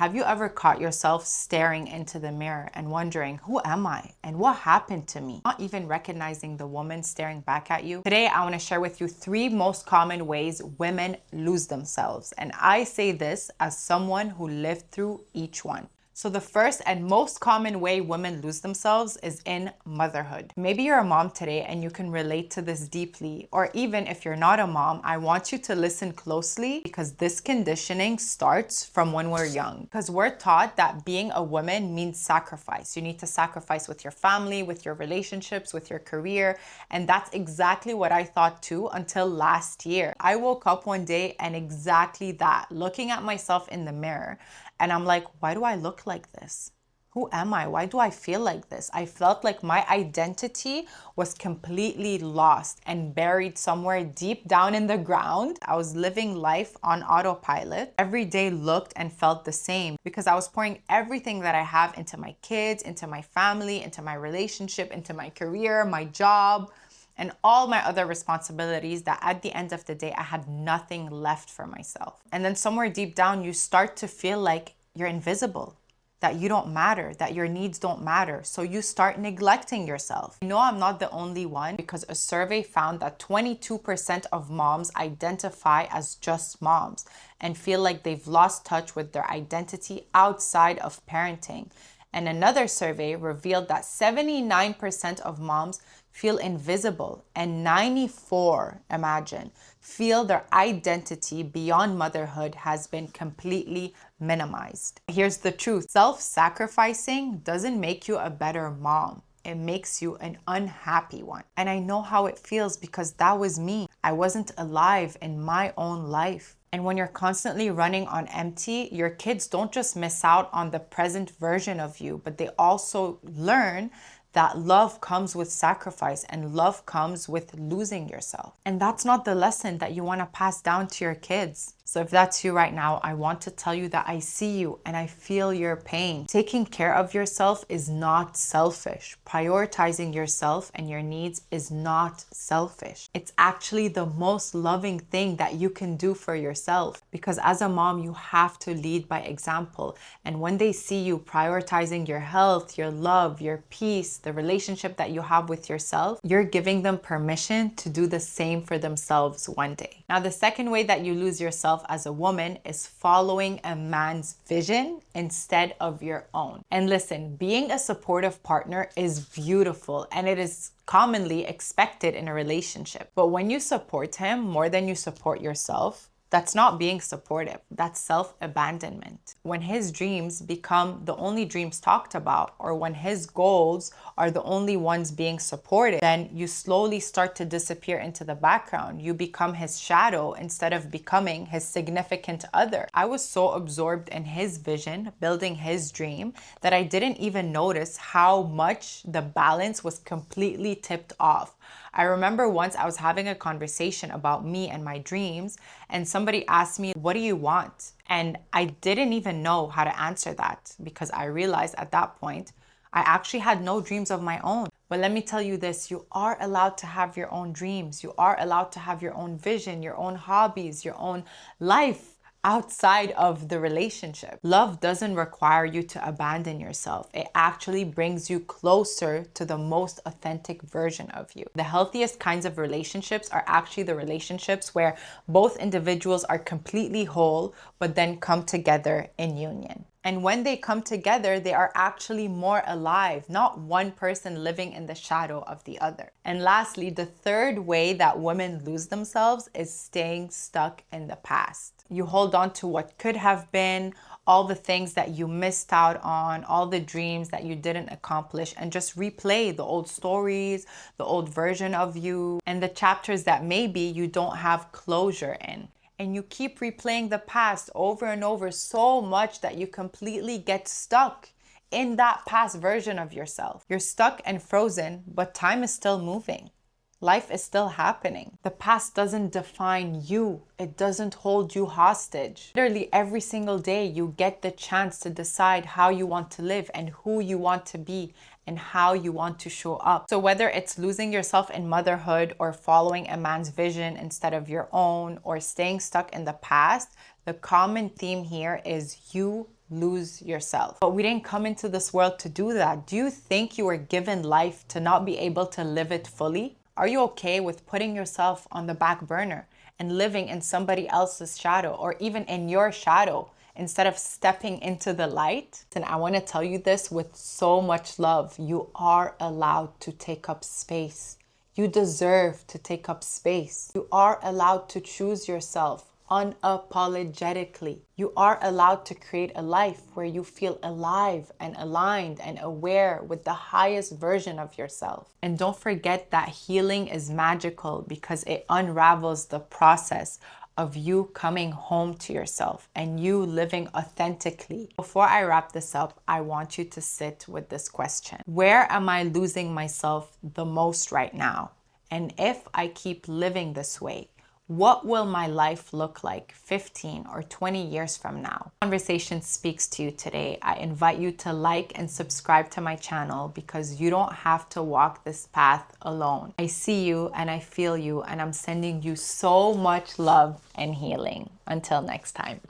Have you ever caught yourself staring into the mirror and wondering, who am I and what happened to me? Not even recognizing the woman staring back at you? Today, I want to share with you 3 most common ways women lose themselves. And I say this as someone who lived through each one. So the first and most common way women lose themselves is in motherhood. Maybe you're a mom today and you can relate to this deeply, or even if you're not a mom, I want you to listen closely because this conditioning starts from when we're young. Because we're taught that being a woman means sacrifice. You need to sacrifice with your family, with your relationships, with your career. And that's exactly what I thought too until last year. I woke up one day and exactly that, looking at myself in the mirror. And I'm like, why do I look like this? Who am I? Why do I feel like this? I felt like my identity was completely lost and buried somewhere deep down in the ground. I was living life on autopilot. Every day looked and felt the same because I was pouring everything that I have into my kids, into my family, into my relationship, into my career, my job, and all my other responsibilities that at the end of the day, I had nothing left for myself. And then somewhere deep down, you start to feel like you're invisible, that you don't matter, that your needs don't matter. So you start neglecting yourself. I know I'm not the only one because a survey found that 22% of moms identify as just moms and feel like they've lost touch with their identity outside of parenting. And another survey revealed that 79% of moms feel invisible and 94, imagine, feel their identity beyond motherhood has been completely minimized. Here's the truth. Self-sacrificing doesn't make you a better mom. It makes you an unhappy one. And I know how it feels because that was me. I wasn't alive in my own life. And when you're constantly running on empty, your kids don't just miss out on the present version of you, but they also learn that love comes with sacrifice and love comes with losing yourself. And that's not the lesson that you want to pass down to your kids. So if that's you right now, I want to tell you that I see you and I feel your pain. Taking care of yourself is not selfish. Prioritizing yourself and your needs is not selfish. It's actually the most loving thing that you can do for yourself, because as a mom, you have to lead by example. And when they see you prioritizing your health, your love, your peace, the relationship that you have with yourself, you're giving them permission to do the same for themselves one day. Now, the second way that you lose yourself as a woman is following a man's vision instead of your own. And listen, being a supportive partner is beautiful and it is commonly expected in a relationship. But when you support him more than you support yourself, that's not being supportive. That's self-abandonment. When his dreams become the only dreams talked about, or when his goals are the only ones being supported, then you slowly start to disappear into the background. You become his shadow instead of becoming his significant other. I was so absorbed in his vision, building his dream, that I didn't even notice how much the balance was completely tipped off. I remember once I was having a conversation about me and my dreams, and somebody asked me, what do you want? And I didn't even know how to answer that because I realized at that point, I actually had no dreams of my own. But let me tell you this, you are allowed to have your own dreams. You are allowed to have your own vision, your own hobbies, your own life outside of the relationship. Love doesn't require you to abandon yourself. It actually brings you closer to the most authentic version of you. The healthiest kinds of relationships are actually the relationships where both individuals are completely whole, but then come together in union. And when they come together, they are actually more alive, not one person living in the shadow of the other. And lastly, the third way that women lose themselves is staying stuck in the past. You hold on to what could have been, all the things that you missed out on, all the dreams that you didn't accomplish, and just replay the old stories, the old version of you, and the chapters that maybe you don't have closure in. And you keep replaying the past over and over so much that you completely get stuck in that past version of yourself. You're stuck and frozen, but time is still moving. Life is still happening. The past doesn't define you. It doesn't hold you hostage. Literally every single day you get the chance to decide how you want to live and who you want to be and how you want to show up. So whether it's losing yourself in motherhood or following a man's vision instead of your own or staying stuck in the past, the common theme here is you lose yourself. But we didn't come into this world to do that. Do you think you were given life to not be able to live it fully? Are you okay with putting yourself on the back burner and living in somebody else's shadow, or even in your shadow, instead of stepping into the light? And I want to tell you this with so much love. You are allowed to take up space. You deserve to take up space. You are allowed to choose yourself unapologetically. You are allowed to create a life where you feel alive and aligned and aware with the highest version of yourself. And don't forget that healing is magical because it unravels the process of you coming home to yourself and you living authentically. Before I wrap this up, I want you to sit with this question. Where am I losing myself the most right now? And if I keep living this way, what will my life look like 15 or 20 years from now? Conversation speaks to you today. I invite you to like and subscribe to my channel because you don't have to walk this path alone. I see you and I feel you, and I'm sending you so much love and healing. Until next time.